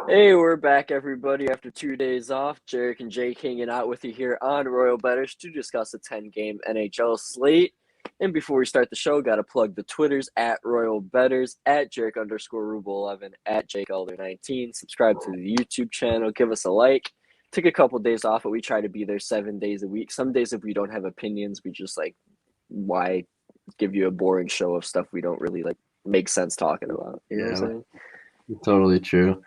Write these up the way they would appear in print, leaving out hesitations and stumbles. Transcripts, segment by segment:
Hey, we're back, everybody, after 2 days off. Jaric and Jake hanging out with you here on Royal Bettors to discuss a 10-game NHL slate. And before we start the show, got to plug the Twitters at Royal Bettors, at Jaric_rubel11, at JakeElder19. Subscribe to the YouTube channel, give us a like. Took a couple days off, but we try to be there 7 days a week. Some days, if we don't have opinions, we just why give you a boring show of stuff we don't really make sense talking about? You know what I'm saying? Totally true.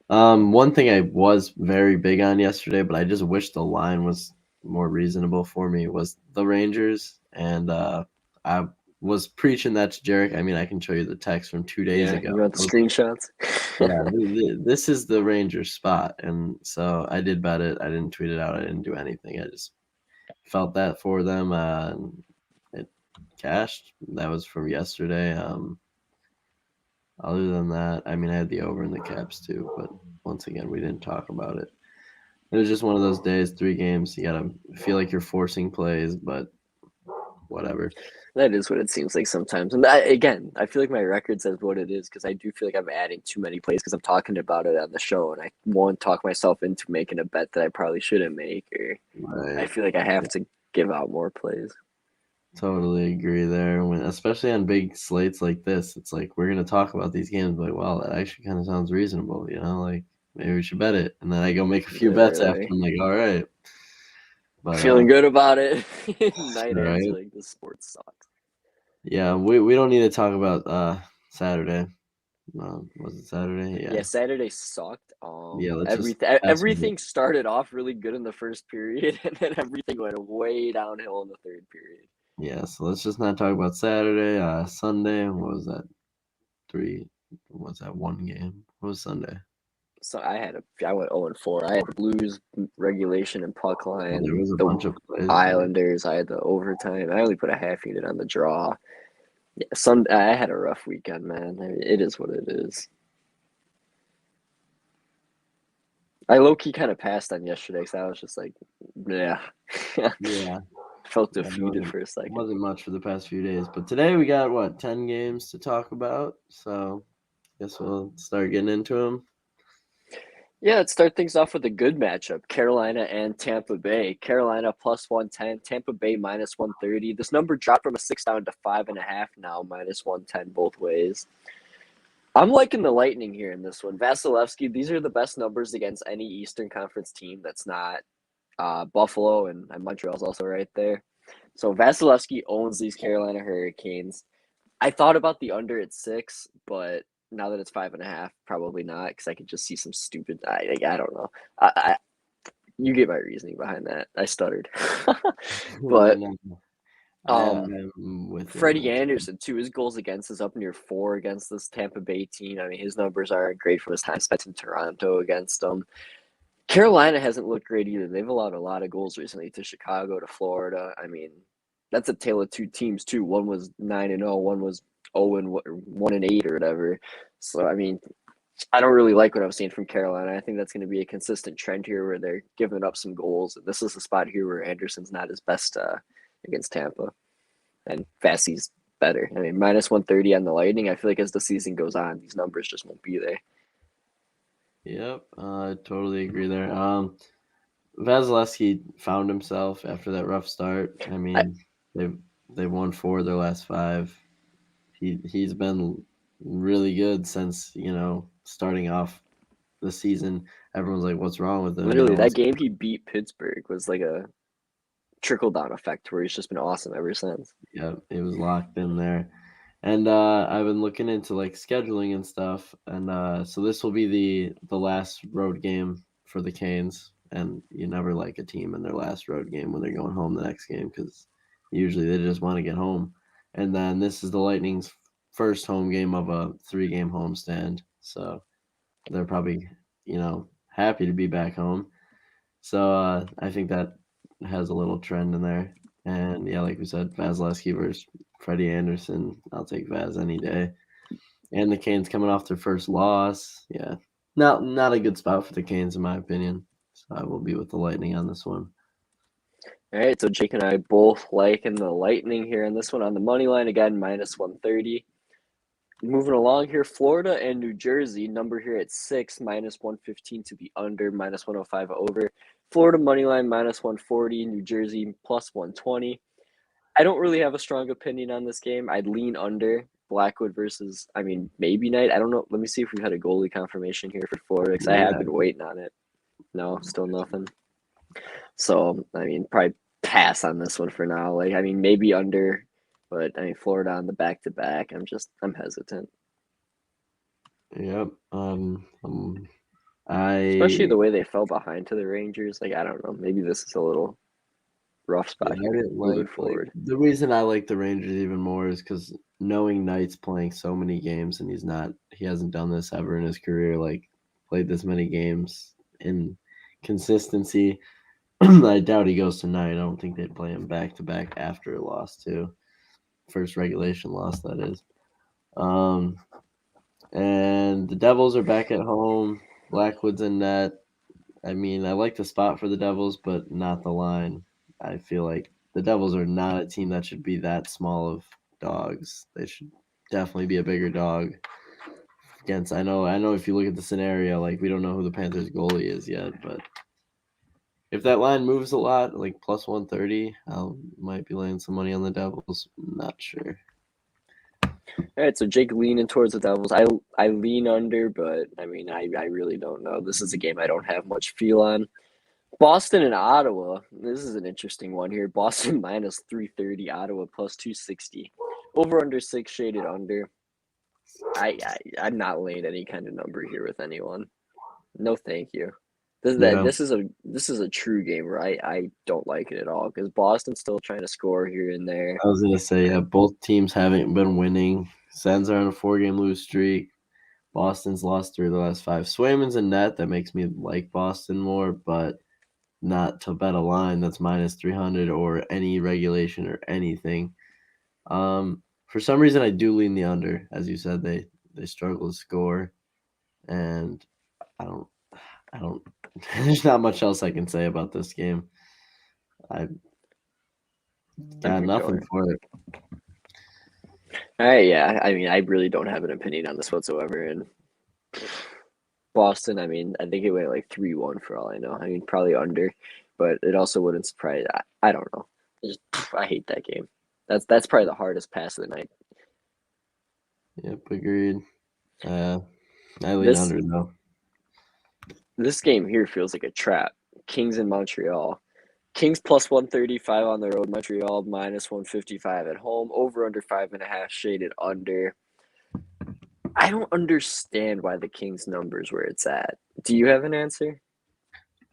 One thing I was very big on yesterday, but I just wish the line was more reasonable for me, was the Rangers. And I was preaching that to Jerick. I mean, I can show you the text from 2 days Yeah, ago. you want the screenshots? Yeah, this is the Rangers spot. And so I did bet it. I didn't tweet it out. I didn't do anything. I just felt that for them. And it cashed. That was from yesterday. Other than that, I mean, I had the over in the Caps too, but once again, we didn't talk about it. It was just one of those days, 3 games. You gotta feel like you're forcing plays, but whatever. That is what it seems like sometimes. And I feel like my record says what it is because I do feel like I'm adding too many plays because I'm talking about it on the show and I won't talk myself into making a bet that I probably shouldn't make, or I Right. feel like I have to give out more plays. Totally agree there. When especially on big slates like this, it's like we're gonna talk about these games. Like, wow, that actually kind of sounds reasonable. Like maybe we should bet it. And then I go make a few bets after. Literally. I'm like, all right, but Feeling good about it. Night ends, right, you're like, this sport sucks. yeah, we don't need to talk about Saturday. Was it Saturday? Yeah, Yeah, Saturday sucked. yeah. Let's just pass over it. Everything started off really good in the first period, and then everything went way downhill in the third period. Yeah, so let's just not talk about Saturday. Sunday, what was that? Three, what was that, one game? What was Sunday? So I went 0-4. I had the Blues regulation and puck Well, there line, was a the bunch of plays. Islanders. I had the overtime. I only put a half unit on the draw. Yeah, I had a rough weekend, man. I mean, it is what it is. I low key kind of passed on yesterday because I was just like, yeah, Yeah, felt yeah, defeated for a second. wasn't much for the past few days, but today we got what 10 games to talk about. So guess we'll start getting into them. Yeah, let's start things off with a good matchup. Carolina and Tampa Bay. Carolina plus 110, Tampa Bay minus 130. This number dropped from a 6 down to 5.5 now, minus 110 both ways. I'm liking the Lightning here in this one. Vasilevsky, these are the best numbers against any Eastern Conference team that's not Buffalo, and Montreal's also right there. So Vasilevsky owns these Carolina Hurricanes. I thought about the under at 6, but now that it's 5.5, probably not because I could just see some stupid. I don't know. You get my reasoning behind that. I stuttered, but No, um, I'm with you on Freddie this one. Anderson too. His goals against is up near 4 against this Tampa Bay team. I mean, his numbers aren't great from his time spent in Toronto against them. Carolina hasn't looked great either. They've allowed a lot of goals recently to Chicago, to Florida. I mean, that's a tale of two teams too. One was 9-0, one was 1-8 or whatever. So I mean, I don't really like what I'm seeing from Carolina. I think that's going to be a consistent trend here where they're giving up some goals. This is a spot here where Anderson's not his best against Tampa, and Fassy's better. I mean, minus 130 on the Lightning. I feel like as the season goes on, these numbers just won't be there. Yep, I totally agree there. Vasilevsky found himself after that rough start. I I, mean, they've won 4 of their last 5. He's been really good since starting off the season. Everyone's like, "What's wrong with him?" Literally, that What's game he beat Pittsburgh was like a trickle down effect where he's just been awesome ever since. Yeah, it was locked in there. And I've been looking into like scheduling and stuff, and so this will be the last road game for the Canes. And you never like a team in their last road game when they're going home the next game because usually they just want to get home. And then this is the Lightning's first home game of a 3-game homestand, so they're probably happy to be back home. So I think that has a little trend in there. And yeah, like we said, Vasilevsky versus Freddie Anderson. I'll take Vaz any day. And the Canes coming off their first loss. Yeah. Not a good spot for the Canes in my opinion. So I will be with the Lightning on this one. All right, so Jake and I both liking the Lightning here in this one on the money line again, minus 130. Moving along here, Florida and New Jersey, number here at 6, -115 to the under, -105 over. Florida money line -140, New Jersey +120. I don't really have a strong opinion on this game. I'd lean under. Blackwood versus, maybe Knight. I don't know. Let me see if we've had a goalie confirmation here for Florida because I have Yeah, been waiting on it. No, still nothing. So, probably pass on this one for now. Maybe under, but Florida on the back-to-back. I'm hesitant. yep. Especially I the way they fell behind to the Rangers. I don't know. Maybe this is a little rough yeah, spot I here didn't moving like forward. the reason I like the Rangers even more is because knowing Knight's playing so many games and he hasn't done this ever in his career, like played this many games in consistency. I doubt he goes tonight. I don't think they'd play him back to back after a loss too. First regulation loss, that is. Um, and the Devils are back at home. Blackwood's in net. I like the spot for the Devils, but not the line. I feel like the Devils are not a team that should be that small of dogs. They should definitely be a bigger dog. Against, I know. If you look at the scenario, like we don't know who the Panthers goalie is yet, but if that line moves a lot, like +130, I might be laying some money on the Devils. Not sure. All right, so Jake leaning towards the Devils. I lean under, but I really don't know. This is a game I don't have much feel on. Boston and Ottawa. This is an interesting one here. Boston -330, Ottawa +260. Over under 6 shaded under. I'm not laying any kind of number here with anyone. No, thank you. Yeah, This is a true game where I don't like it at all because Boston's still trying to score here and there. I was gonna say, yeah, both teams haven't been winning. Sens are on a 4-game lose streak. Boston's lost 3 of the last 5. Swayman's in net. That makes me like Boston more, but not to bet a line that's -300 or any regulation or anything. For some reason, I do lean the under. As you said, they struggle to score, and I don't, I don't. There's not much else I can say about this game. I I'm got here, nothing Joey. for it. All right, yeah. I really don't have an opinion on this whatsoever. And Boston, I think it went like 3-1 for all I know. Probably under, but it also wouldn't surprise. I don't know. I hate that game. That's probably the hardest pass of the night. Yep, agreed. I lean This under though. this game here feels like a trap. Kings in Montreal. Kings +135 on the road. Montreal -155 at home. Over under 5.5 shaded under. I don't understand why the Kings numbers where it's at. Do you have an answer?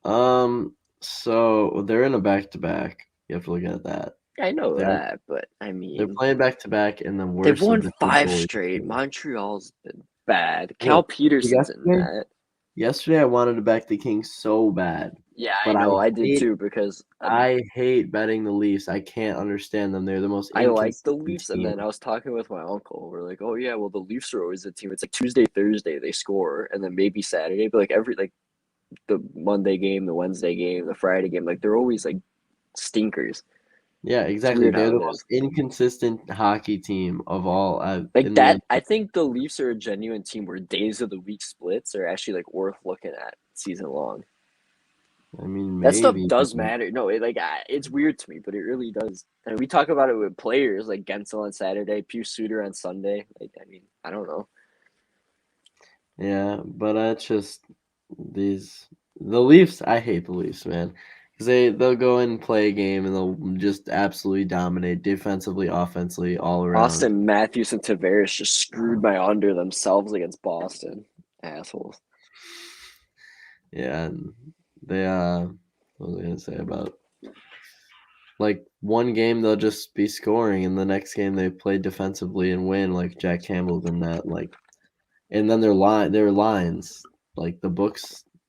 So they're in a back to back. You have to look at that. I know They're that, but they're playing back to back in the they've worst of won the two 5 goalies. straight. Montreal's been bad. Look, Cal Peterson's in yesterday, that. yesterday I wanted to back the Kings so bad, Yeah, I but know. I did hate too because I hate betting the Leafs. I can't understand them. They're the most I like the inconsistent Leafs. And team. then I was talking with my uncle. We're like, oh, yeah, well, the Leafs are always a team. It's like Tuesday, Thursday, they score. And then maybe Saturday, but like the Monday game, the Wednesday game, the Friday game, like they're always like stinkers. Yeah, It's exactly. weird They're how the it is. most inconsistent hockey team of all Like in that, the. I think the Leafs are a genuine team where days of the week splits are actually like worth looking at season long. That stuff Maybe, but does matter. No, it's weird to me, but it really does. And we talk about it with players like Gensel on Saturday, Pius Suter on Sunday. I don't know. yeah, but it's just the Leafs. I hate the Leafs, man, because they'll go and play a game and they'll just absolutely dominate defensively, offensively, all around. Austin Matthews and Tavares just screwed my under themselves against Boston. Assholes. Yeah, and they what was I gonna say about like one game they'll just be scoring, and the next game they play defensively and win, like Jack Campbell's in that, like, and then their lines, like the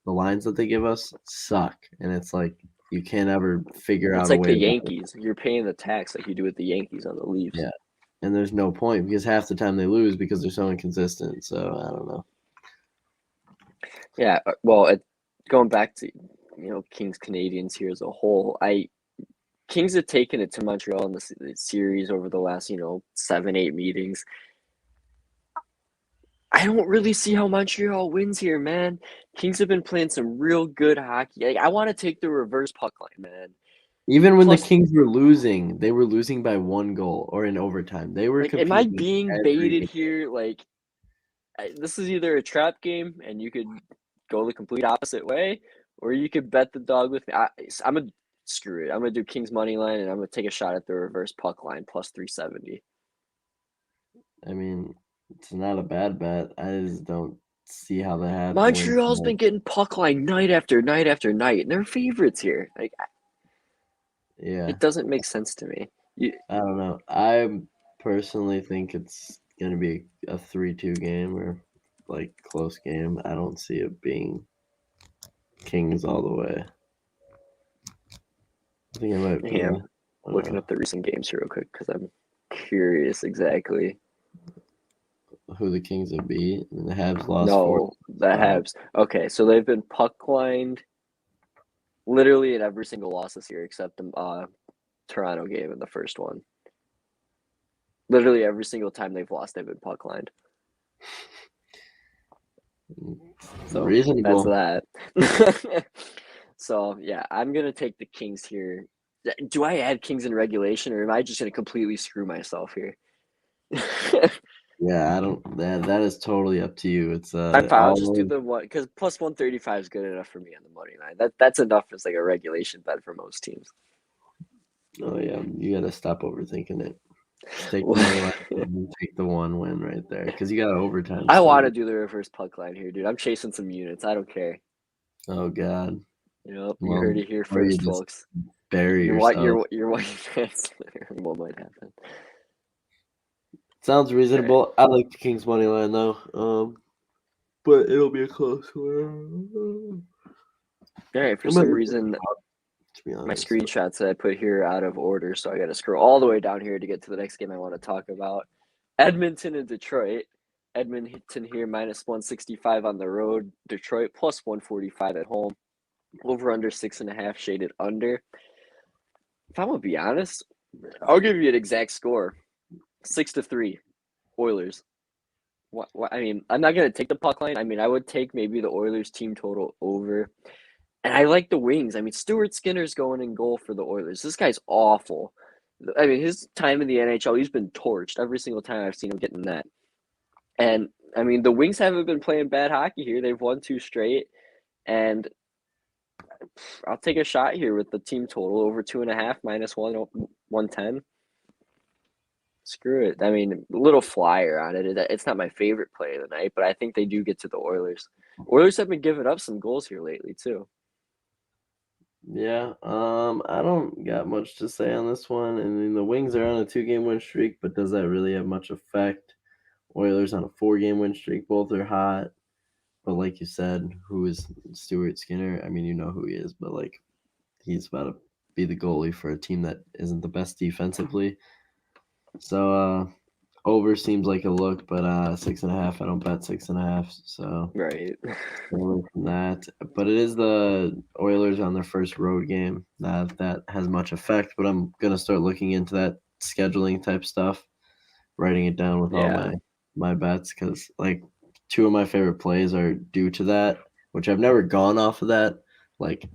lines that they give us suck, and it's like you can't ever figure It's out a like way the to beat it. Yankees. You're paying the tax like you do with the Yankees on the Leafs. Yeah, and there's no point because half the time they lose because they're so inconsistent. So I don't know. Yeah, well, going back to Kings Canadians here as a whole, I Kings have taken it to Montreal in the series over the last 7-8 meetings. I don't really see how Montreal wins here, man. Kings have been playing some real good hockey. Like, I want to take the reverse puck line, man. Even when the Plus, Kings were losing, they were losing by 1 goal or in overtime. They were like, am I competing being every baited game. here? Like, this is either a trap game and you could go the complete opposite way, or you could bet the dog with me. I'm gonna screw it. I'm gonna do Kings money line and I'm gonna take a shot at the reverse puck line plus 370. I mean, it's not a bad bet. I just don't see how they have to win Montreal's tonight. been getting puck line night after night after night, and they're favorites here. Like, Yeah, it doesn't make sense to me. I don't know. I personally think it's going to be a 3-2 game or like close game. I don't see it being Kings all the way. I think it might be Yeah, a, I'm I don't looking know up the recent games here real quick because I'm curious exactly. who the Kings have beat. And the Habs lost 4 No, the five. Habs. Okay, so they've been puck lined literally in every single loss this year except the Toronto game in the first one. Literally every single time they've lost, they've been puck lined. So that's Reasonable. that. So yeah, I'm gonna take the Kings here. Do I add Kings in regulation, or am I just gonna completely screw myself here? Yeah, I don't. That is totally up to you. It's I'm fine. I'll just do all. the one because plus 135 is good enough for me on the money line. That's enough as like a regulation bet for most teams. Oh yeah, you got to stop overthinking it. Just take the money line and take the one win right there because you got overtime I still. want to do the reverse puck line here, dude. I'm chasing some units. I don't care. Oh God. You heard Well, it here or you first, just folks. bury You're what yourself. you're what that's what might happen. Sounds All right, reasonable. I like the Kings money line though. But it'll be a close one. all right. For I might some look at the reason, top, to be my honest. screenshots that I put here are out of order, so I got to scroll all the way down here to get to the next game I want to talk about. Edmonton and Detroit. Edmonton here minus 165 on the road. Detroit plus 145 at home. Over under 6.5 shaded under. If I'm gonna be honest, I'll give you an exact score: 6-3, Oilers. What? I mean, I'm not gonna take the puck line. I mean, I would take maybe the Oilers team total over. And I like the wings. I mean, Stuart Skinner's going in goal for the Oilers. This guy's awful. I mean, his time in the NHL, he's been torched every single time I've seen him get in net. And I mean, the Wings haven't been playing bad hockey here. They've won 2 straight, and I'll take a shot here with the team total over 2.5 minus 110. Screw it. I mean, a little flyer on it. It's not my favorite play of the night, but I think they do get to the Oilers. Oilers have been giving up some goals here lately too. Yeah, I don't got much to say on this one. I mean, the Wings are on a 2-game win streak, but does that really have much effect? Oilers on a 4-game win streak. Both are hot. But like you said, who is Stuart Skinner? I mean, you know who he is, but like he's about to be the goalie for a team that isn't the best defensively. So over seems like a look, but 6.5. I don't bet 6.5. So Right. stay away from that. But it is the Oilers on their first road game. Not that that has much effect, but I'm gonna start looking into that scheduling type stuff, writing it down with all Yeah. my bets because like two of my favorite plays are due to that, which I've never gone off of that. Like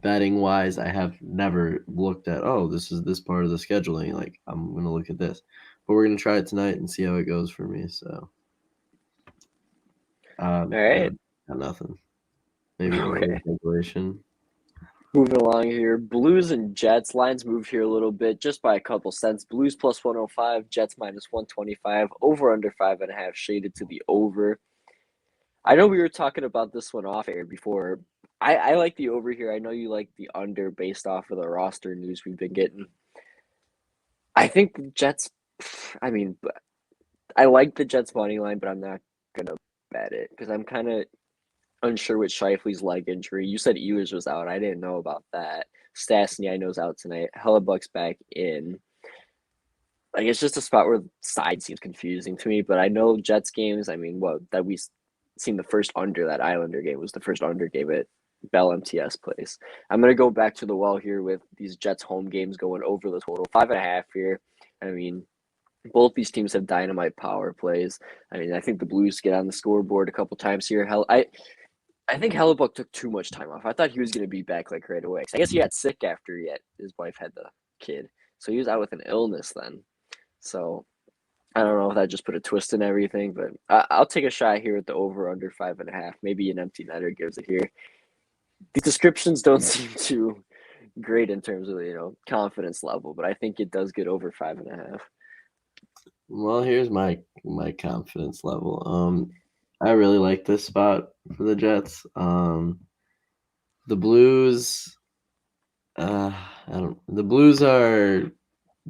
betting wise, I have never looked at this is this part of the scheduling. Like I'm gonna look at this, but we're gonna try it tonight and see how it goes for me. So All yeah, right. got nothing. Maybe over Okay. regulation. Moving along here. Blues and Jets. Lines moved here a little bit just by a couple cents. Blues plus 105, Jets minus 125. Over under 5.5, shaded to the over. I know we were talking about this one off air before. I like the over here. I know you like the under based off of the roster news we've been getting. I think the Jets, I mean, I like the Jets money line, but I'm not going to bet it because I'm kind of unsure with Shifley's leg injury. You said Ehlers was out. I didn't know about that. Stastny, I know, is out tonight. Hellebuck's back in. Like, it's just a spot where the side seems confusing to me, but I know Jets games, I mean, that we seen the first under that Islander game was the first under game at Bell MTS place. I'm going to go back to the well here with these Jets home games going over the total. 5.5 here. I mean, Both these teams have dynamite power plays. I mean, I think the Blues get on the scoreboard a couple times here. I think Hellebuck took too much time off. I thought he was going to be back like right away. I guess he got sick after his wife had the kid, so he was out with an illness then. So I don't know if that just put a twist in everything, but I'll take a shot here at the over under 5.5. Maybe an empty netter gives it here. The descriptions don't seem too great in terms of confidence level, but I think it does get over 5.5. Well, here's my confidence level. I really like this spot for the Jets. The Blues, I don't. The Blues are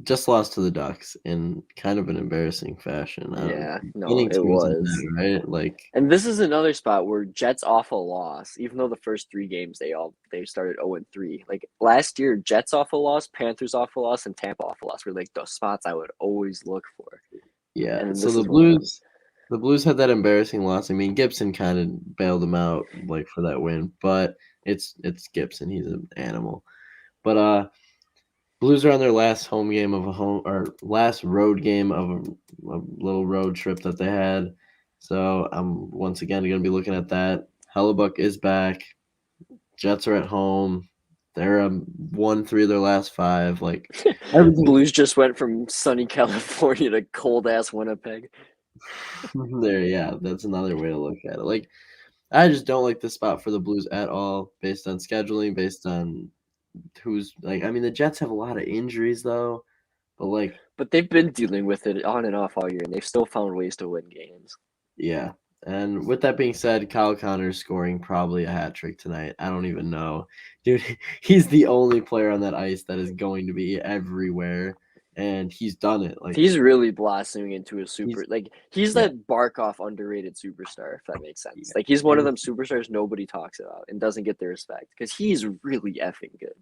just lost to the Ducks in kind of an embarrassing fashion. Yeah, no, Gaining it teams is was. bad, right? Like, And this is another spot where Jets off a loss, even though the first three games they started 0-3. Like last year, Jets off a loss, Panthers off a loss, and Tampa off a loss were like the spots I would always look for. yeah. And So this is one of them. The Blues had that embarrassing loss. I mean, Gibson kind of bailed them out like for that win, but it's Gibson. He's an animal. But Blues are on their last home game of a home or last road game of a little road trip that they had. So I'm once again going to be looking at that. Hellebuck is back. Jets are at home. They're won 3 of their last 5. Like everything Blues just went from sunny California to cold ass Winnipeg. there, yeah, that's another way to look at it. Like I just don't like this spot for the Blues at all, based on scheduling, based on who's like. I mean, the Jets have a lot of injuries though, but like, But they've been dealing with it on and off all year, and they've still found ways to win games. yeah. And with that being said, Kyle Connor's scoring probably a hat trick tonight. I don't even know, dude. He's the only player on that ice that is going to be everywhere, and he's done it. Like He's really blossoming into a he's he's yeah, that Barkov underrated superstar, if that makes sense. yeah. Like he's one of And them superstars nobody talks about and doesn't get the respect because he's really effing good.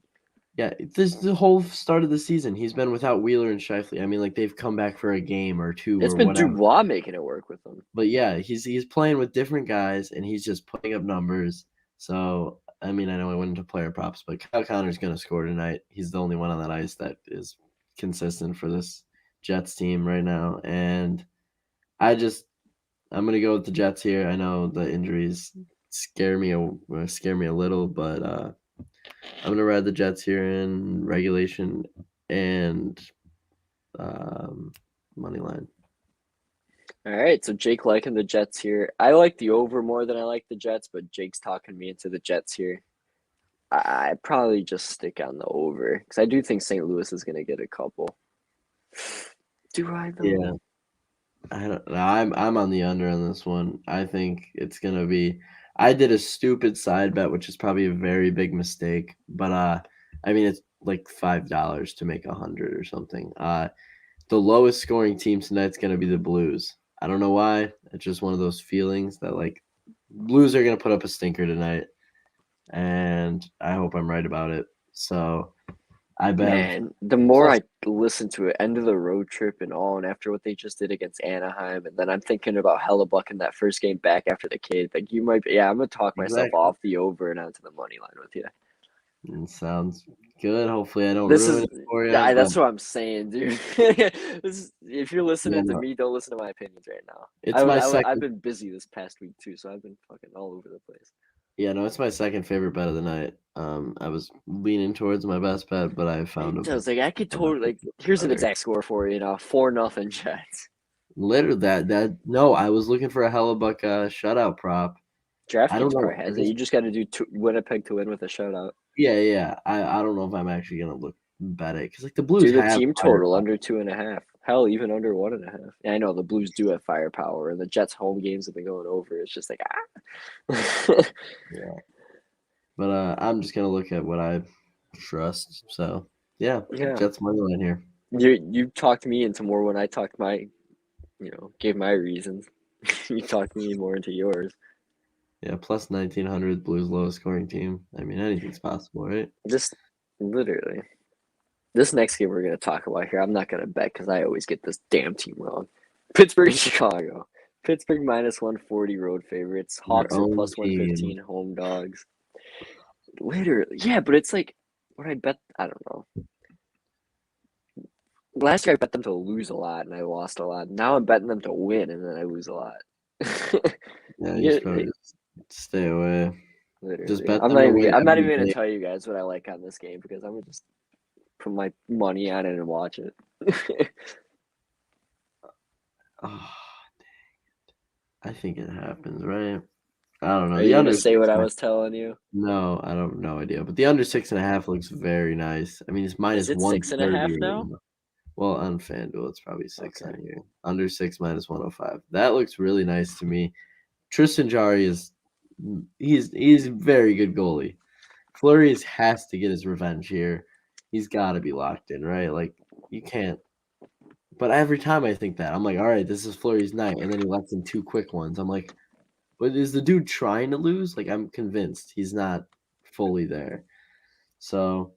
yeah, this the whole start of the season. He's been without Wheeler and Shifley. I mean, like they've come back for a game or two It's or been whatever. Dubois making it work with him. But yeah, he's playing with different guys and he's just putting up numbers. So I mean, I know I went into player props, but Kyle Connor's gonna score tonight. He's the only one on that ice that is consistent for this Jets team right now. And I just I'm gonna go with the Jets here. I know the injuries scare me a little, but I'm gonna ride the Jets here in regulation and money line. All right, so Jake liking the Jets here. I like the over more than I like the Jets, but Jake's talking me into the Jets here. I'd probably just stick on the over because I do think St. Louis is going to get a couple. Do I Yeah, though? I don't. I'm on the under on this one. I think it's gonna be. I did a stupid side bet, which is probably a very big mistake. But I mean it's like $5 to make 100 or something. The lowest scoring team tonight's gonna be the Blues. I don't know why. It's just one of those feelings that like Blues are gonna put up a stinker tonight, and I hope I'm right about it. So I bet Man, the more plus I listen to it, end of the road trip and all, and after what they just did against Anaheim, and then I'm thinking about Hellebuck in that first game back after the kid. Like you might, yeah, I'm gonna talk myself exactly. off the over and onto the money line with you. It sounds good. Hopefully I don't This ruin is, it for you, yeah, but that's what I'm saying, dude. If you're yeah, listening to no. me, don't listen to my opinions right now. It's my I've second. been busy this past week too, so I've been fucking all over the place. Yeah, no, it's my second favorite bet of the night. I was leaning towards my best bet, but I found It a does. Like I could another totally like. Here's an better. exact score for you. 4-0 Jets. Literally, that no, I was looking for a Hellebuck shutout prop. I don't DraftKings know. probably has it. You just got to do Winnipeg to win with a shutout. Yeah. I don't know if I'm actually gonna look bet it because like the Blues Do the have team total firepower. under 2.5. Hell, even under 1.5. Yeah, I know the Blues do have firepower, and the Jets' home games have been going over. It's just like ah. Yeah, but I'm just gonna look at what I trust. So yeah, Yeah, Jets money line here. you talked me into more when I talked gave my reasons. You talked me more into yours. Yeah, plus 1900 Blues lowest scoring team. I mean anything's possible, right? Just literally. This next game we're going to talk about here, I'm not going to bet because I always get this damn team wrong. Pittsburgh and Chicago. Pittsburgh minus 140 road favorites. Your Hawks are own plus team. 115 home dogs. Literally. Yeah, but it's like, what I bet, I don't know. Last year I bet them to lose a lot and I lost a lot. Now I'm betting them to win and then I lose a lot. Yeah, you Yeah, should probably just stay away. Just literally. bet I'm them not to even. win I'm not every even gonna game. tell you guys what I like on this game because I'm gonna just put my money on it and watch it. Oh, I think it happens, right? I don't know. Are The you gonna under say what six. I was telling you? No, I don't no idea. But the under 6.5 looks very nice. I mean, it's Is minus it six and a 130 half right now? now. Well, on FanDuel, it's probably 6 Okay. on here. Under 6 minus 105. That looks really nice to me. Tristan Jari is he's a very good goalie. Fleury has to get his revenge here. He's got to be locked in, right? Like you can't. But every time I think that, I'm like, all right, this is Fleury's night, and then he lets in 2 quick ones. I'm like, but is the dude trying to lose? Like I'm convinced he's not fully there. So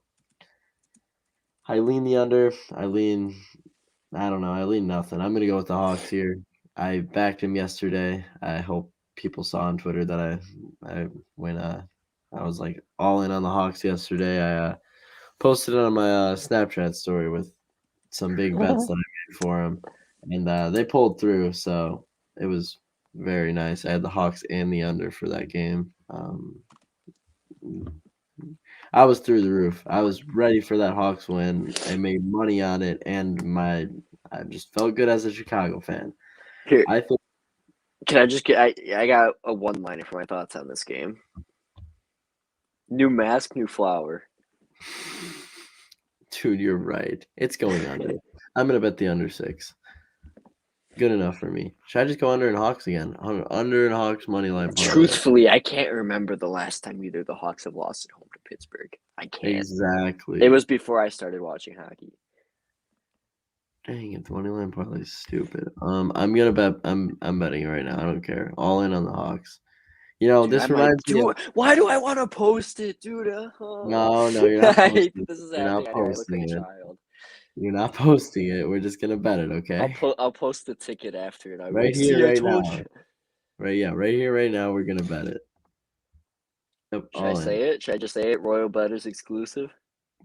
I lean the under. I don't know. I lean nothing. I'm gonna go with the Hawks here. I backed him yesterday. I hope people saw on Twitter that I when I was like all in on the Hawks yesterday. I posted it on my Snapchat story with some big bets that I made for him, and they pulled through. So it was very nice. I had the Hawks and the under for that game. I was through the roof. I was ready for that Hawks win. I made money on it, and I just felt good as a Chicago fan. Here, I think, can I just get? I got a one liner for my thoughts on this game. New mask, new flower. dude, you're right. It's going under. I'm gonna bet the under 6. Good enough for me. Should I just go under and Hawks again? Under and Hawks money line parlay. Truthfully, I can't remember the last time either the Hawks have lost at home to Pittsburgh. I can't. It Exactly. was before I started watching hockey. Dang it, the money line parlay is stupid. I'm gonna bet. I'm betting it right now. I don't care. All in on the Hawks. You know, Dude, I this might reminds me do of. it. Why do I want to post it, dude? No, you're not I hate posting that it. this is You're not happening. I look like posting a it. child. You're not posting it. We're just gonna bet it, okay? I'll post the ticket after, and I'll be Right like, here, "See, I right told now. you." Right, yeah, right here, right now. We're gonna bet it. Yep, Should I all in. say it? Should I just say it? Royal Bettors exclusive.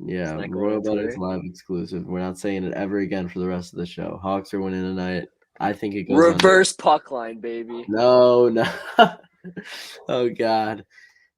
It's Yeah, not going Royal on Butters Twitter. live exclusive. We're not saying it ever again for the rest of the show. Hawks are winning tonight. I think it goes under. Reverse puck line, baby. No, no. Oh God.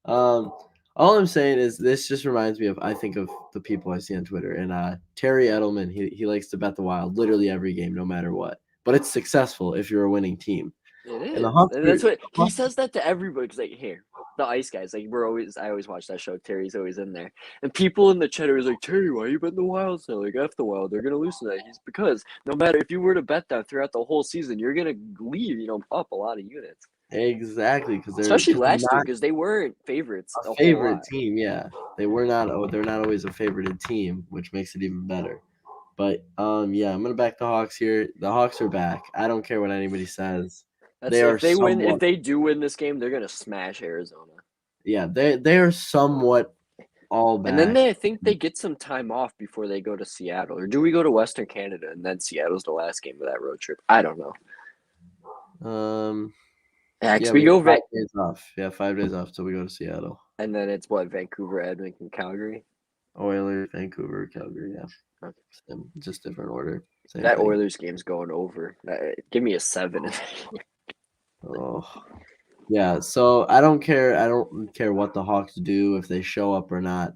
Um, all I'm saying is this just reminds me of I think of the people I see on Twitter and Terry Edelman. He likes to bet the Wild literally every game, no matter what. But it's successful if you're a winning team. It And the is, Hawks and are that's what he says that to everybody. Cause like here, the ice guys, like I always watch that show. Terry's always in there, and people in the chat are like, Terry, why are you betting the Wild? So like, F the Wild, they're gonna lose tonight. He's because no matter if you were to bet them throughout the whole season, you're gonna leave, up a lot of units. exactly Especially because they're last year, not because they weren't favorites a a whole favorite lot. team. Yeah, they were not. Oh, they're not always a favorited team, which makes it even better. But yeah, I'm gonna back the Hawks here. The Hawks are back. I don't care what anybody says. That's They are if they win. If somewhat. they do win this game, they're gonna smash Arizona. Yeah, they are somewhat all And then back. I think they get some time off before they go to Seattle. Or do we go to Western Canada and then Seattle's the last game of that road trip? I don't know. Um, Yeah, 'cause yeah, we we go have 5 days off. Yeah, 5 days off till we go to Seattle. and then it's what Vancouver, Edmonton, Calgary. Oilers, Vancouver, Calgary. Yeah, Okay. just different order. Same That thing. Oilers game's going over. Give me a 7. Oh, yeah. So I don't care. I don't care what the Hawks do if they show up or not.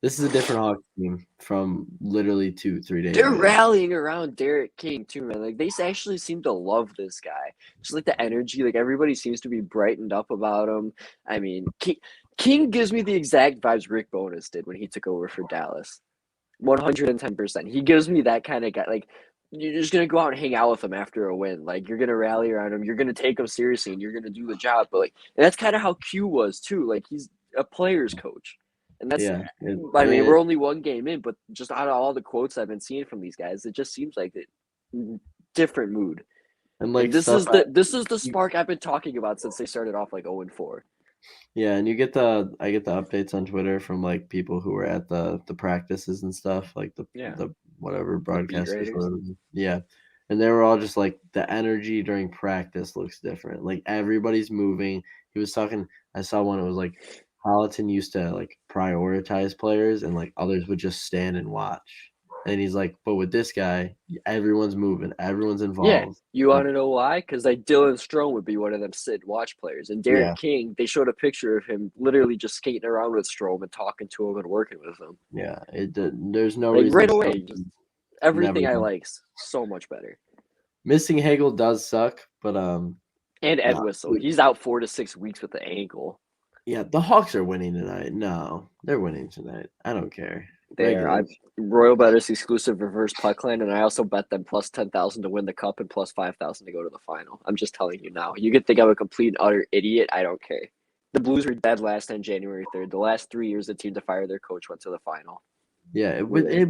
This is a different Hawks team from literally 2-3 days They're ago. rallying around Derek King too, man. Like they actually seem to love this guy. Just like the energy, like everybody seems to be brightened up about him. I mean, King gives me the exact vibes Rick Bowness did when he took over for Dallas. 110%. He gives me that kind of guy. Like you're just gonna go out and hang out with him after a win. Like you're gonna rally around him. You're gonna take him seriously, and you're gonna do the job. But like, and that's kind of how Q was too. Like he's a player's coach, and that's. Yeah, I mean, we're only one game in, but just out of all the quotes I've been seeing from these guys, it just seems like it different mood. and Like like stuff. this is the spark I've been talking about since they started off like 0-4. Yeah, and I get the updates on Twitter from like people who were at the practices and stuff, like Yeah, the whatever the beat broadcasters writers. were. Yeah. And they were all just like the energy during practice looks different. Like everybody's moving. He was talking I saw one, it was like Politan used to like prioritize players and like others would just stand and watch. And he's like, but with this guy, everyone's moving, everyone's Yeah, involved. you want Like, to know why? Because like Dylan Strome would be one of them sit and watch players, and Derek yeah, King. They showed a picture of him literally just skating around with Strome and talking to him and working with him. yeah. There's no Like reason right to show away, just him. Never everything I done. like so much better. Missing Hagel does suck, but And Ed no. Whistle, he's out 4 to 6 weeks with the ankle. Yeah, the Hawks are winning tonight. No, they're winning tonight. I don't care. There, I Regulation. Royal Bettors exclusive reverse puck line, and I also bet them plus 10,000 to win the cup and plus 5,000 to go to the final. I'm just telling you now. You could think I'm a complete and utter idiot. I don't care. The Blues were dead last on January 3rd. The last 3 years, the team to fire their coach went to the final. Yeah, Were they?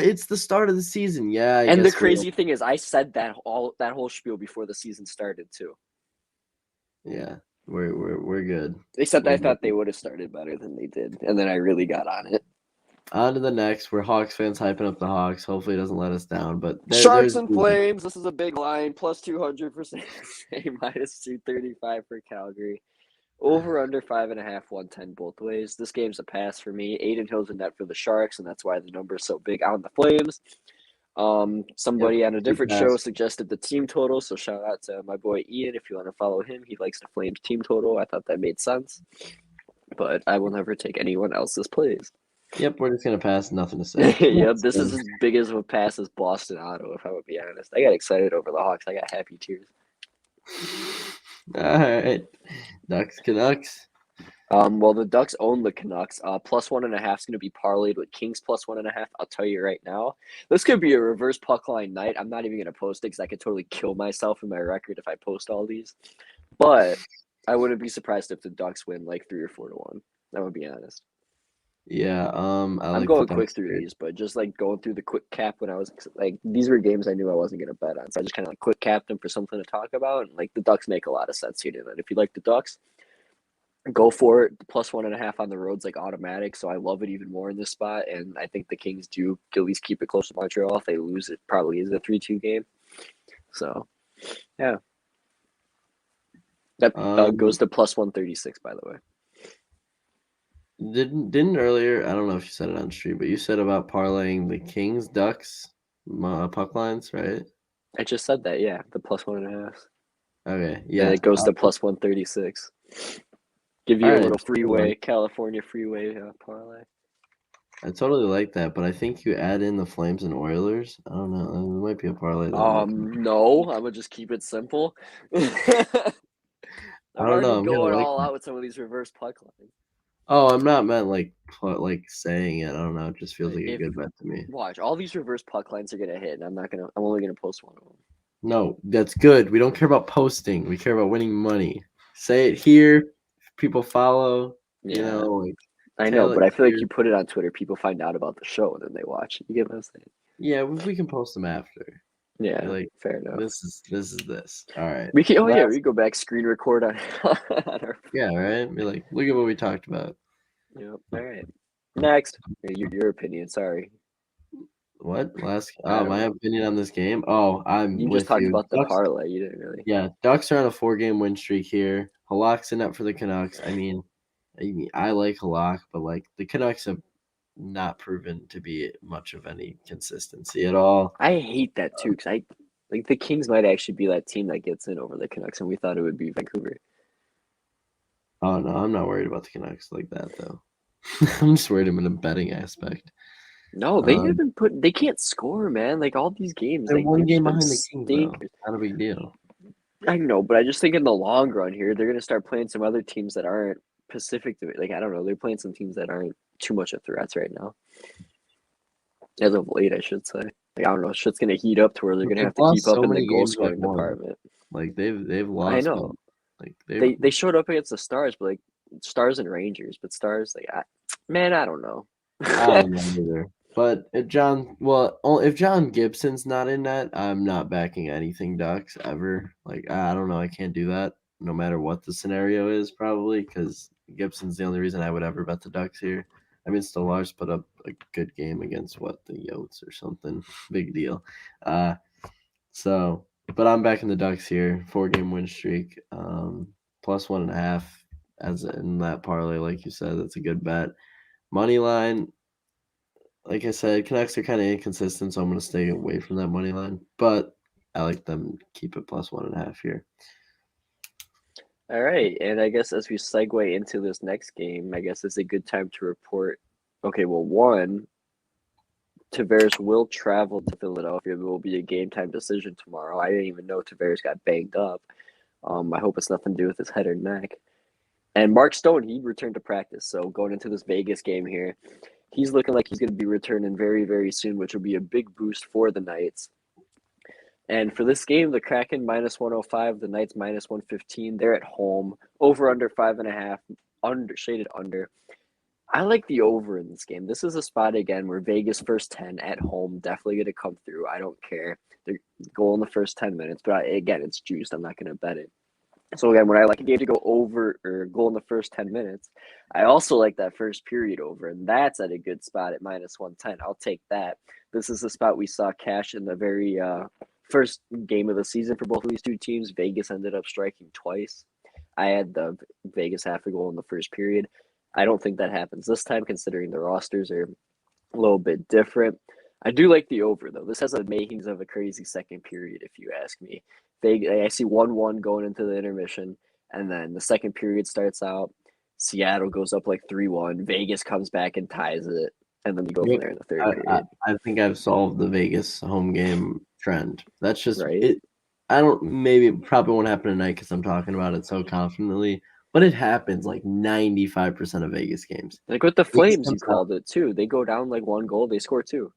it's the start of the season. Yeah, I And the guess we're crazy thing is, I said that whole spiel before the season started too. yeah, we're good. Except We're I good. thought they would have started better than they did, and then I really got on it. On to the next. We're Hawks fans hyping up the Hawks. Hopefully, it doesn't let us down. But Sharks there's and Flames. This is a big line. Plus 200 for San Jose, minus 235 for Calgary. Over under 5.5, 110 both ways. This game's a pass for me. Aiden Hill's a net for the Sharks, and that's why the number is so big on the Flames. Somebody on a different show suggested the team total, so shout out to my boy Ian if you want to follow him. He likes the Flames team total. I thought that made sense, but I will never take anyone else's plays. Yep, we're just gonna pass. Nothing to say. Yep, this is as big as of a pass as Boston Auto, if I would be honest. I got excited over the Hawks. I got happy tears. All right, Ducks Canucks. Well, the Ducks own the Canucks. Plus 1.5 is going to be parlayed with Kings plus 1.5. I'll tell you right now, this could be a reverse puck line night. I'm not even going to post it because I could totally kill myself in my record if I post all these. But I wouldn't be surprised if the Ducks win like 3 or 4-1. I would be honest. Yeah, I I'm like going the quick Ducks through here. these, but just like going through the quick cap when I was like, these were games I knew I wasn't going to bet on. So I just kind of like quick capped them for something to talk about. And like the Ducks make a lot of sense here tonight. If you like the Ducks, go for it. The plus 1.5 on the road's like automatic, so I love it even more in this spot. And I think the Kings do at least keep it close to Montreal. If they lose, it probably is a 3-2 game. So, yeah. That goes to plus 136, by the way. Didn't earlier? I don't know if you said it on stream, but you said about parlaying the Kings Ducks puck lines, right? I just said that, yeah. The plus 1.5. Okay, Yeah. And yeah. it goes to plus 136. Give you All a right, little freeway, California freeway parlay. I totally like that, but I think you add in the Flames and Oilers. I don't know. It might be a parlay. No, I'm gonna just keep it simple. I'm I don't know. already I'm gonna going like all that. out with some of these reverse puck lines. Oh, I'm not meant like saying it. I don't know. It just feels like a If good bet to me. watch, all these reverse puck lines are gonna hit, and I'm only gonna post one of them. No, that's good. We don't care about posting. We care about winning money. Say it here. People follow. Yeah, You know, like I know, tell it but I feel like here. you put it on Twitter, people find out about the show, and then they watch it. You get what I'm saying? Yeah, we can post them after. Yeah, Be like, fair enough. this is this. All right. We can. Oh yeah, Last, we can go back screen record on, on our. yeah, right. Be like, look at what we talked about. Yep. All right. Next, your opinion. Sorry, What last? I Oh, don't my know. opinion on this game. Oh, I'm You just with talked you. about the Ducks. parlay. You didn't really. Yeah, Ducks are on a 4-game win streak here. Halak's in up for the Canucks. I mean, I like Halak, but like the Canucks have not proven to be much of any consistency at all. I hate that too, because I like the Kings might actually be that team that gets in over the Canucks, and we thought it would be Vancouver. Oh no, I'm not worried about the Canucks like that though. I'm just worried in a betting aspect. No, they haven't put. They can't score, man. Like all these games, They're like one they've just game been behind the Kings though. stinkers. Not a big deal. I know, but I just think in the long run here, they're gonna start playing some other teams that aren't Pacific. Like I don't know, they're playing some teams that aren't too much of threats right now. As of late, I should say. Like I don't know, shit's gonna heat up to where they're gonna They've have to lost keep up so in the many goal games they've scoring won. department. Like they've I lost. know. Like They showed up against the Stars, but like Stars and Rangers, but Stars, like I don't know. I don't know either. But if John Gibson's not in that, I'm not backing anything Ducks ever. Like I don't know, I can't do that no matter what the scenario is, probably because Gibson's the only reason I would ever bet the Ducks here. I mean, Stolarz put up a good game against the Yotes or something. Big deal. But I'm backing the Ducks here. 4-game win streak, plus 1.5 as in that parlay, like you said, that's a good bet. Money line. like I said, Canucks are kind of inconsistent, so I'm going to stay away from that money line. But I like them keep it plus 1.5 here. All right, and I guess as we segue into this next game, I guess it's a good time to report. Okay, well, one, Tavares will travel to Philadelphia. It will be a game time decision tomorrow. I didn't even know Tavares got banged up. I hope it's nothing to do with his head or neck. And Mark Stone, he returned to practice. So going into this Vegas game here, he's looking like he's going to be returning very, very soon, which will be a big boost for the Knights. And for this game, the Kraken minus 105, the Knights minus 115. They're at home, over under 5.5, under shaded under. I like the over in this game. This is a spot again where Vegas first 10 at home definitely going to come through. I don't care. They're goal in the first 10 minutes, but again, it's juiced. I'm not going to bet it. So again, when I like a game to go over or goal in the first 10 minutes, I also like that first period over, and that's at a good spot at minus 110. I'll take that. This is the spot we saw cash in the very first game of the season for both of these two teams. Vegas ended up striking twice. I had the Vegas half a goal in the first period. I don't think that happens this time, considering the rosters are a little bit different. I do like the over though. This has the makings of a crazy second period, if you ask me. I see 1-1 going into the intermission, and then the second period starts out. Seattle goes up like 3-1. Vegas comes back and ties it, and then you go from Yep. there in the third I, I, period. I think I've solved the Vegas home game trend. That's just Right? it. I don't, maybe it probably won't happen tonight because I'm talking about it so confidently, but it happens like 95% of Vegas games. Like with the Vegas Flames, you comes out. called it too. They go down like one goal, they score two.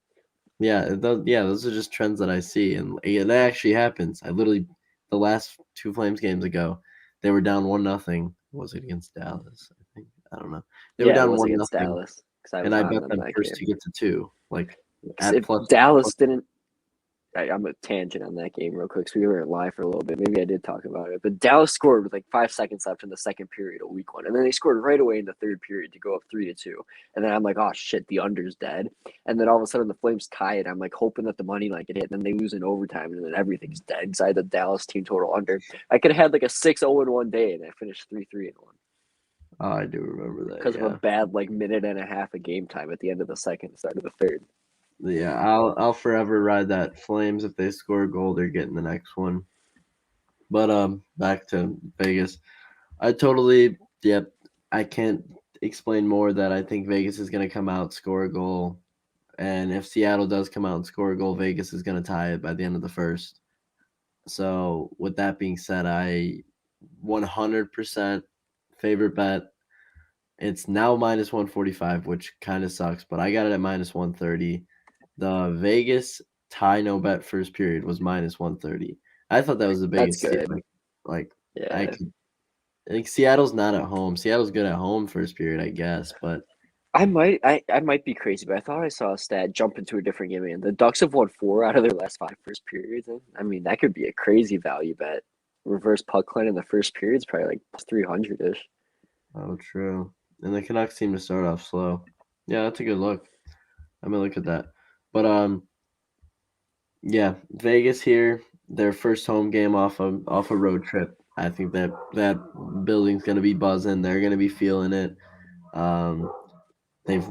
Yeah, those are just trends that I see, and that actually happens. I literally, the last two Flames games ago, they were down 1-0. Was it against Dallas? I think I don't know. They were Yeah, it down was one against nothing, Dallas because I and was I on bet them them that first game. to get to two, like at If plus. Dallas didn't I'm a tangent on that game real quick because we were live for a little bit. Maybe I did talk about it, but Dallas scored with like 5 seconds left in the second period of week one, and then they scored right away in the third period to go up 3-2. And then I'm like, oh shit, the under's dead. And then all of a sudden the Flames tie it. I'm like hoping that the money line could hit, and then they lose in overtime, and then everything's dead inside the Dallas team total under. I could have had like a 6-0-1 day, and I finished 3-3-1 Oh, I do remember that. because of a Yeah, bad like minute and a half of game time at the end of the second, start of the third. yeah. I'll forever ride that Flames. If they score a goal, they're getting the next one. But back to Vegas. I totally, yep. I can't explain more that I think Vegas is going to come out, score a goal, and if Seattle does come out and score a goal, Vegas is going to tie it by the end of the first. So, with that being said, I 100% favorite bet. It's now minus 145, which kind of sucks, but I got it at minus 130. The Vegas tie no bet first period was minus 130. I thought that was the That's biggest steal. good. Like I Yeah. could. I think Seattle's not at home. Seattle's good at home first period, I guess, but I might be crazy, but I thought I saw a stat jump into a different game. And the Ducks have won 4 out of their last 5 first periods. And, I mean, that could be a crazy value bet. Reverse puck line in the first period is probably like plus 300 ish. oh, true. And the Canucks seem to start off slow. Yeah, that's a good look. I'm gonna look at that. But yeah, Vegas here, their first home game off a road trip. I think that building's gonna be buzzing. They're gonna be feeling it. Um, they've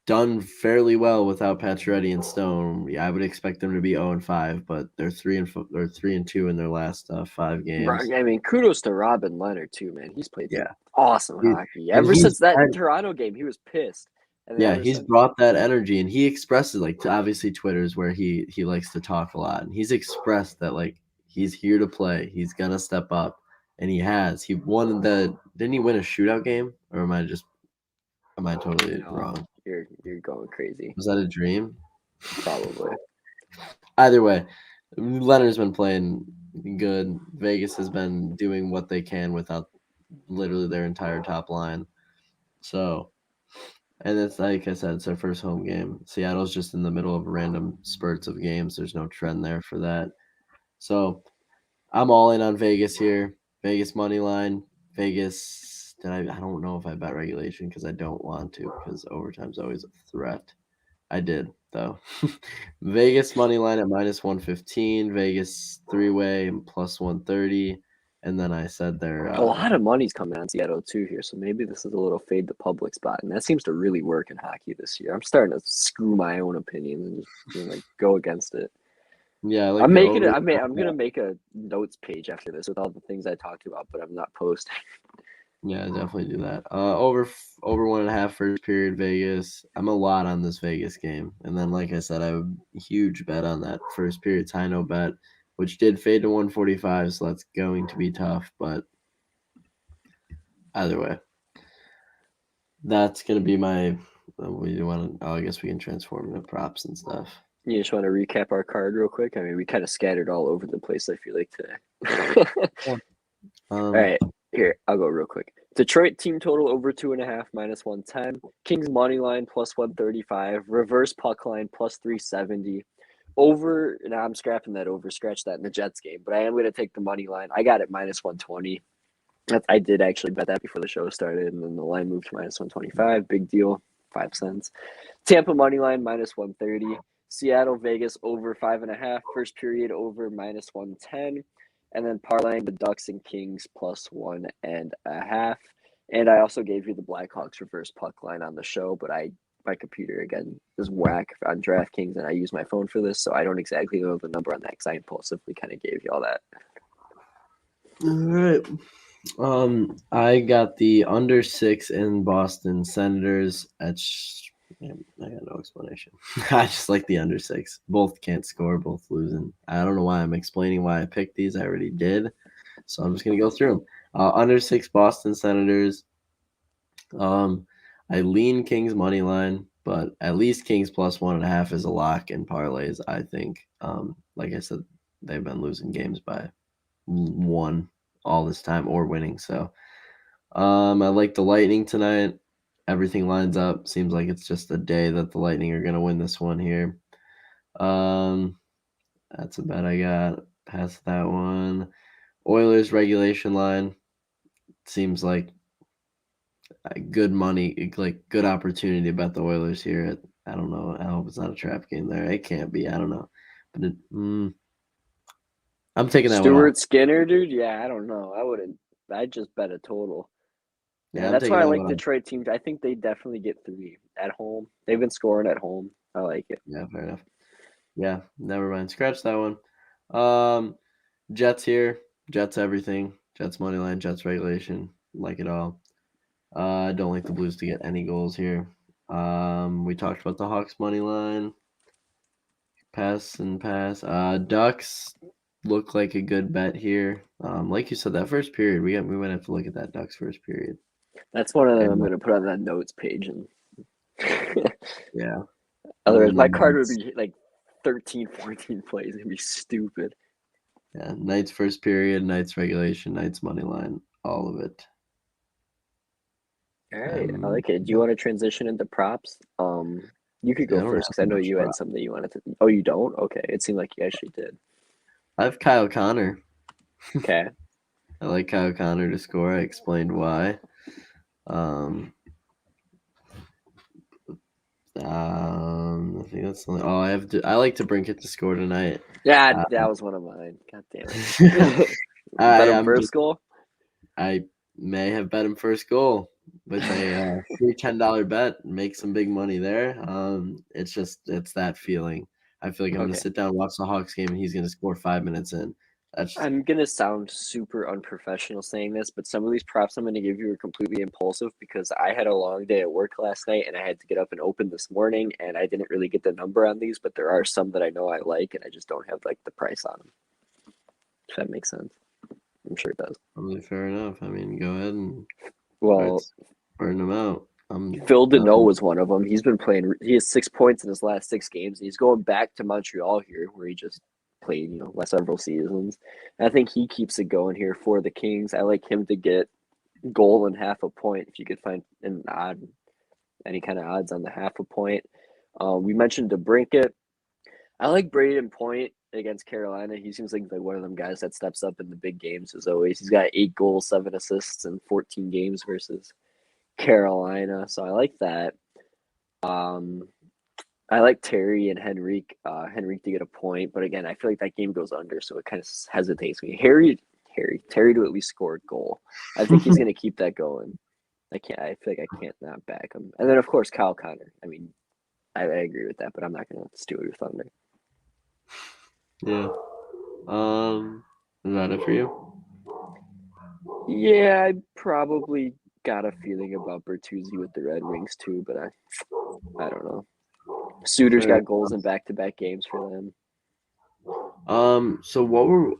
done fairly well without Pacioretty and Stone. Yeah, I would expect them to be 0-5, but they're 3-2 in their last 5 games. I mean, kudos to Robin Leonard, too, man. He's played some Yeah, awesome he, hockey. and Ever since that Toronto game, he was pissed. And then yeah, ever he's since, brought that energy, and he expresses like obviously Twitter's where he likes to talk a lot, and he's expressed that like he's here to play, he's gonna step up, and he has. He won the didn't he win a shootout game, or am I totally no, wrong? you're going crazy. Was that a dream? Probably. Either way, Leonard's been playing good. Vegas has been doing what they can without literally their entire top line. So, and it's like I said, it's their first home game. Seattle's just in the middle of random spurts of games. There's no trend there for that. So I'm all in on Vegas here. Vegas money line. Vegas. I don't know if I bet regulation because I don't want to because overtime's always a threat. I did though. Vegas money line at minus 115. Vegas 3-way plus 130. and then I said they're A lot of money's coming on Seattle too here, so maybe this is a little fade the public spot, and that seems to really work in hockey this year. I'm starting to screw my own opinions and just like go against it. yeah, I like I'm the making it. over. I'm gonna make a notes page after this with all the things I talked about, but I'm not posting. Yeah, definitely do that. Over 1.5 first period Vegas. I'm a lot on this Vegas game, and then like I said, I have a huge bet on that first period tie no bet, which did fade to 145, so that's going to be tough. But either way, that's gonna be my. We want to. Oh, I guess we can transform into props and stuff. You just want to recap our card real quick? I mean, we kind of scattered all over the place, I feel like, today. Yeah. All right, here, I'll go real quick. Detroit team total over 2.5 minus 110. Kings money line plus 135. Reverse puck line plus 370. Over, now I'm scrapping that over, scratch that in the Jets game, but I am going to take the money line. I got it minus 120. I did actually bet that before the show started, and then the line moved to minus 125. Big deal, 5 cents. Tampa money line minus 130. Seattle Vegas over 5.5. First period over minus 110. And then parlaying the Ducks and Kings plus 1.5. And I also gave you the Blackhawks reverse puck line on the show, but my computer again is whack on DraftKings, and I use my phone for this, so I don't exactly know the number on that because I impulsively kind of gave you all that. All right. I got the under 6 in Boston Senators. I got no explanation. I just like the under 6. Both can't score, both losing. I don't know why I'm explaining why I picked these. I already did. So I'm just going to go through them. Under 6 Boston Senators. I lean Kings money line, but at least Kings plus 1.5 is a lock in parlays, I think. Like I said, they've been losing games by 1 all this time or winning. So I like the Lightning tonight. Everything lines up. Seems like it's just a day that the Lightning are going to win this one here. That's a bet I got. Past that one. Oilers regulation line. Seems like good money, like good opportunity to bet the Oilers here. I don't know. I hope it's not a trap game there. It can't be. I don't know. But I'm taking that one off. Stuart Skinner, dude? Yeah, I don't know. I wouldn't. I'd just bet a total. Yeah, I'm that's taking why I that like one off. Detroit teams. I think they definitely get 3 at home. They've been scoring at home. I like it. Yeah, fair enough. Yeah, never mind. Scratch that one. Jets here. Jets everything. Jets money line. Jets regulation. Like it all. I don't like the Blues to get any goals here. We talked about the Hawks money line. Pass and pass. Ducks look like a good bet here. Like you said, that first period, we might have to look at that Ducks first period. That's one of them I'm And going to put on that notes page. And yeah. otherwise, And my then card would be like 13, 14 plays. It'd be stupid. yeah, Knights first period, Knights regulation, Knights money line, all of it. All right, I like it. Do you want to transition into props? You could I go don't first because I have know much you had prop. something you wanted to. Oh, you don't? Okay, it seemed like you actually did. I have Kyle Connor. Okay. I like Kyle Connor to score. I explained why. I think that's something. Oh, I like to bring it to score tonight. Yeah, that was one of mine. God damn it. Bet him first goal? I may have bet him first goal with a free $10 bet, make some big money there. It's that feeling. I feel like I'm gonna Okay. sit down, watch the Hawks game, and he's gonna score 5 minutes in. I'm gonna sound super unprofessional saying this, but some of these props I'm gonna give you are completely impulsive because I had a long day at work last night and I had to get up and open this morning, and I didn't really get the number on these, but there are some that I know I like, and I just don't have like the price on them. If that makes sense, I'm sure it does. probably fair enough. I mean, go ahead and Well, burn them out. Phil Deneau was one of them. He's been playing. He has 6 points in his last 6 games. He's going back to Montreal here, where he just played, last several seasons. And I think he keeps it going here for the Kings. I like him to get goal and half a point if you could find any kind of odds on the half a point. We mentioned DeBrincat. I like Braden Point against Carolina. He seems like one of them guys that steps up in the big games as always. He's got 8 goals, 7 assists in 14 games versus Carolina, so I like that. I like Terry and Henrique to get a point, but again, I feel like that game goes under, so it kind of hesitates me. Terry to at least score a goal. I think he's going to keep that going. I feel like I can't not back him. And then, of course, Kyle Connor. I mean, I agree with that, but I'm not going to steal your thunder. Yeah. Is that it for you? Yeah, I probably got a feeling about Bertuzzi with the Red Wings too, but I don't know. Suter's Fair got goals in enough. back-to-back games for them. So what were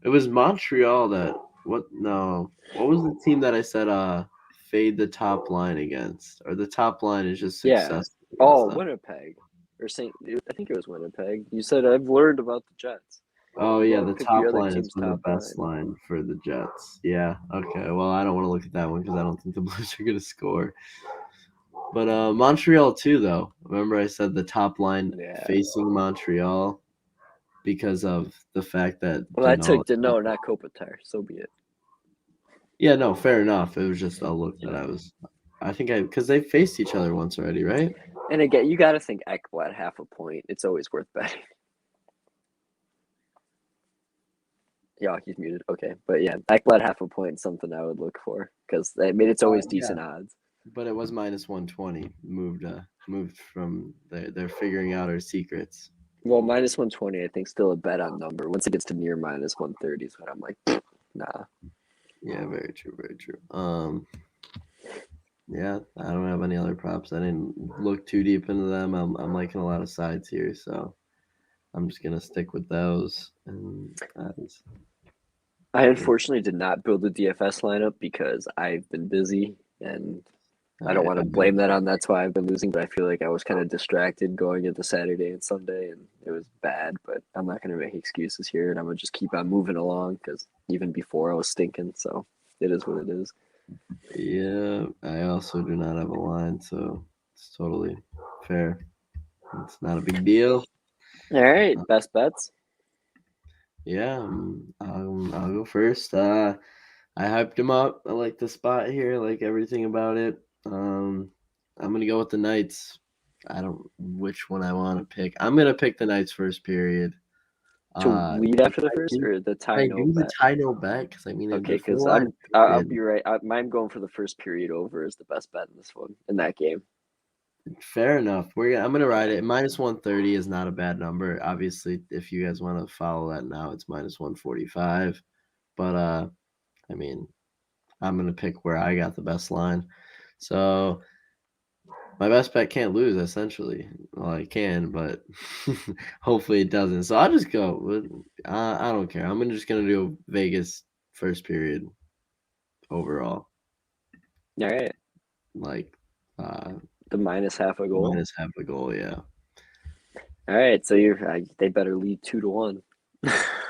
it was Montreal that what was the team that I said fade the top line against? Or the top line is just Yeah. success against Oh, them. Winnipeg or St. I think it was Winnipeg. You said I've learned about the Jets. Oh yeah, the Pick the top other line has team's been the top best line. line for the Jets. Yeah, okay. Well, I don't want to look at that one because I don't think the Blues are gonna score. But Montreal too, though. Remember I said the top line Yeah. facing Montreal because of the fact that Well, I took no, not Kopitar. So be it. Yeah, no, fair enough. It was just a look that Yeah. I think because they faced each other once already, right? And again, you got to think Ekblad half a point. It's always worth betting. Yeah, he's muted. Okay, but yeah, Ekblad half a point, something I would look for because I mean it's always decent odds. But it was minus 120. Moved from they're figuring out our secrets. Well, minus 120, I think, still a bet on number. Once it gets to near minus 130 is when I'm like, nah. Yeah, very true, very true. Yeah, I don't have any other props. I didn't look too deep into them. I'm liking a lot of sides here, so I'm just gonna stick with those. And I unfortunately did not build a DFS lineup because I've been busy and I don't want to blame that on that's why I've been losing, but I feel like I was kind of distracted going into Saturday and Sunday and it was bad, but I'm not going to make excuses here and I'm going to just keep on moving along because even before I was stinking, so it is what it is. Yeah, I also do not have a line, so it's totally fair. It's not a big deal. All right, best bets. Yeah, I'll go first. I hyped him up. I like the spot here. I like everything about it. I'm gonna go with the Knights. I don't which one I want to pick. I'm gonna pick the Knights first period. To lead after the I first do, or the tie I no do the bet? tie no bet because I mean Okay, before because line I'll be right. I'm going for the first period over as the best bet in this one in that game. fair enough. I'm gonna ride Yeah. it. Minus 130 is not a bad number. Obviously, if you guys want to follow that now, it's minus 145. But I mean, I'm gonna pick where I got the best line. So my best bet can't lose, essentially. Well, I can, but hopefully it doesn't. So I'll just go. I don't care. I'm just gonna do Vegas first period overall, All right. like The minus half a goal. minus half a goal. Yeah. All right, so they better lead 2-1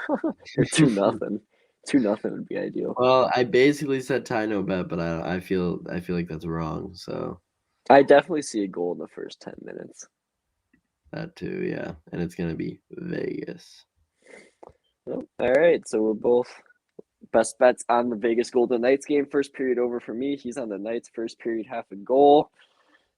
or 2-0. 2-0 would be ideal. Well, I basically said tie no bet, but I feel like that's wrong. So I definitely see a goal in the first 10 minutes. that too, yeah, and it's gonna be Vegas. Oh, all right, so we're both best bets on the Vegas Golden Knights game. First period over for me. He's on the Knights first period half a goal.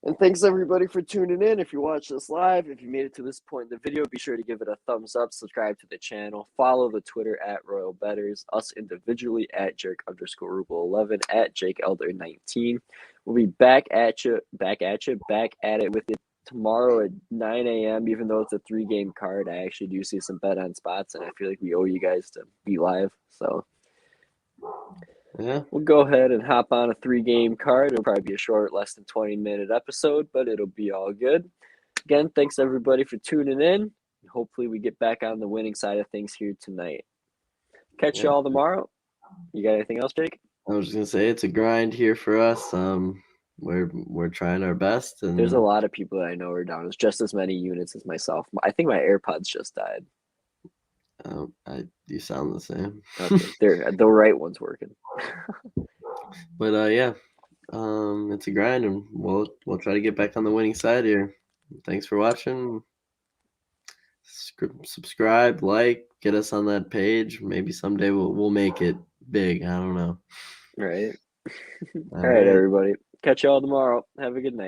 And thanks everybody for tuning in. If you watch this live, if you made it to this point in the video, be sure to give it a thumbs up, subscribe to the channel, follow the Twitter at Royal Bettors, us individually at Jaric_rubel11, at Jake Elder 19. We'll be back at it with you tomorrow at 9 a.m. Even though it's a 3-game card, I actually do see some bet on spots, and I feel like we owe you guys to be live. So Yeah. we'll go ahead and hop on a 3-game card. It'll probably be a short, less than 20-minute episode, but it'll be all good. Again, thanks everybody for tuning in. Hopefully we get back on the winning side of things here tonight. Catch you all tomorrow. You got anything else, Jake? I was just gonna say it's a grind here for us. We're trying our best, and there's a lot of people that I know are down. It's just as many units as myself. I think my AirPods just died. You sound the same. Okay, the right one's working. But yeah, it's a grind, and we'll try to get back on the winning side here. Thanks for watching. Subscribe, like, get us on that page. Maybe someday we'll make it big. I don't know. Right. All All right, right. everybody. Catch you all tomorrow. Have a good night.